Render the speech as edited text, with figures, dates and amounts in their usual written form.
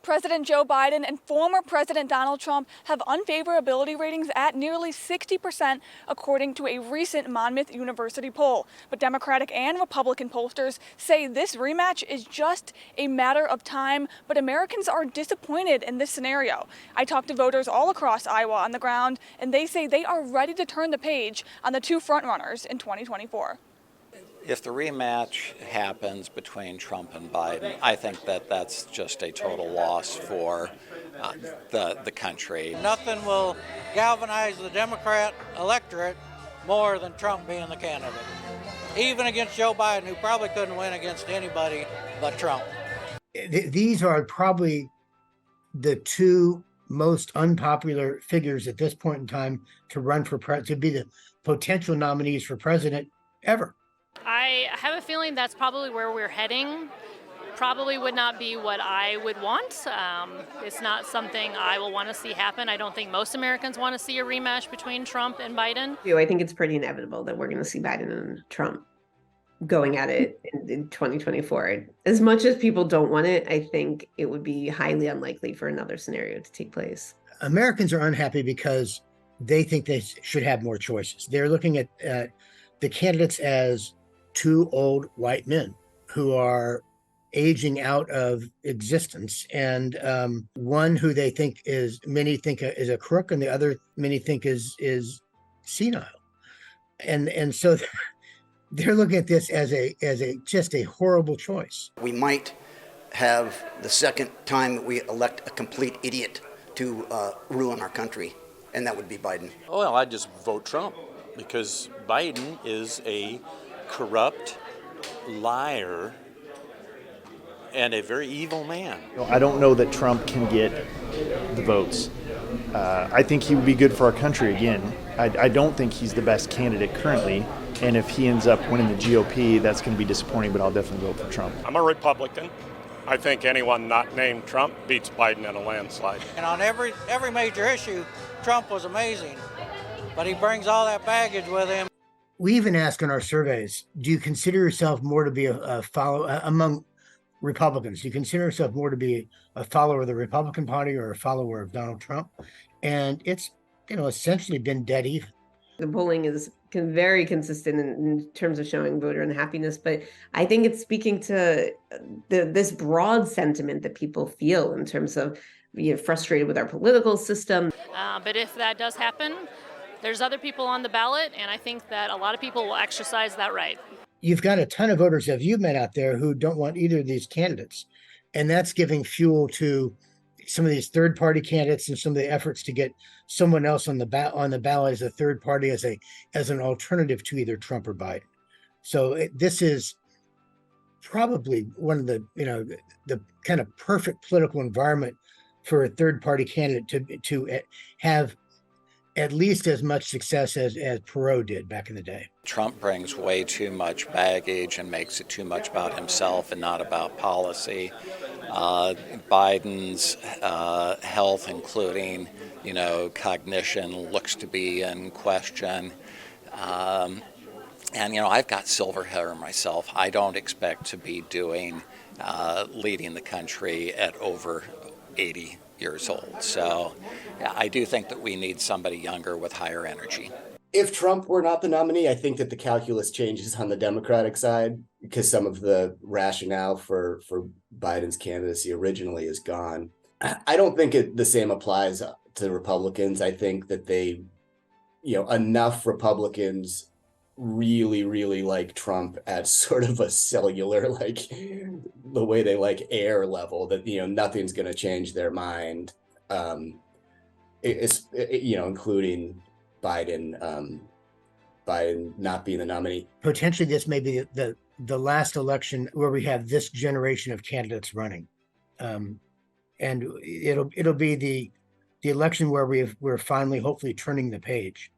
President Joe Biden and former President Donald Trump have unfavorability ratings at nearly 60%, according to a recent Monmouth University poll. But Democratic and Republican pollsters say this rematch is just a matter of time, but Americans are disappointed in this scenario. I talked to voters all across Iowa on the ground, and they say they are ready to turn the page on the two frontrunners in 2024. If the rematch happens between Trump and Biden, I think that that's just a total loss for the country. Nothing will galvanize the Democrat electorate more than Trump being the candidate, even against Joe Biden, who probably couldn't win against anybody but Trump. These are probably the two most unpopular figures at this point in time to run for to be the potential nominees for president ever. I have a feeling that's probably where we're heading. Probably would not be what I would want. It's not something I will want to see happen. I don't think most Americans want to see a rematch between Trump and Biden. I think it's pretty inevitable that we're going to see Biden and Trump going at it in 2024. As much as people don't want it, I think it would be highly unlikely for another scenario to take place. Americans are unhappy because they think they should have more choices. They're looking at the candidates as two old white men who are aging out of existence, and one who they think many think is a crook, and the other many think is senile, and so they're looking at this as just a horrible choice. We might have the second time that we elect a complete idiot to ruin our country, and that would be Biden. Well, I'd just vote Trump because Biden is a corrupt liar and a very evil man. I don't know that Trump can get the votes. I think he would be good for our country again. I don't think he's the best candidate currently, and if he ends up winning the GOP, that's going to be disappointing, but I'll definitely vote for Trump. I'm a Republican. I think anyone not named Trump beats Biden in a landslide. And on every major issue, Trump was amazing, but he brings all that baggage with him. We even ask in our surveys, do you consider yourself more to be a follower among Republicans? Do you consider yourself more to be a follower of the Republican Party or a follower of Donald Trump? And it's, essentially been dead even. The polling is very consistent in terms of showing voter unhappiness, but I think it's speaking to this broad sentiment that people feel in terms of being frustrated with our political system. But if that does happen, there's other people on the ballot, and I think that a lot of people will exercise that right. You've got a ton of voters that you've met out there who don't want either of these candidates, and that's giving fuel to some of these third-party candidates and some of the efforts to get someone else on the ballot as a third party, as an alternative to either Trump or Biden. So this is probably one of the the kind of perfect political environment for a third-party candidate to have at least as much success as Perot did back in the day. Trump brings way too much baggage and makes it too much about himself and not about policy. Biden's health, including, cognition, looks to be in question. And, I've got silver hair myself. I don't expect to be leading the country at over 80 years old. So I do think that we need somebody younger with higher energy. If Trump were not the nominee, I think that the calculus changes on the Democratic side because some of the rationale for Biden's candidacy originally is gone. I don't think the same applies to Republicans. I think that they, enough Republicans really, really like Trump at sort of a cellular, like the way they like air level, that, nothing's going to change their mind. Including Biden not being the nominee. Potentially, this may be the last election where we have this generation of candidates running, and it'll be the election where we're finally hopefully turning the page.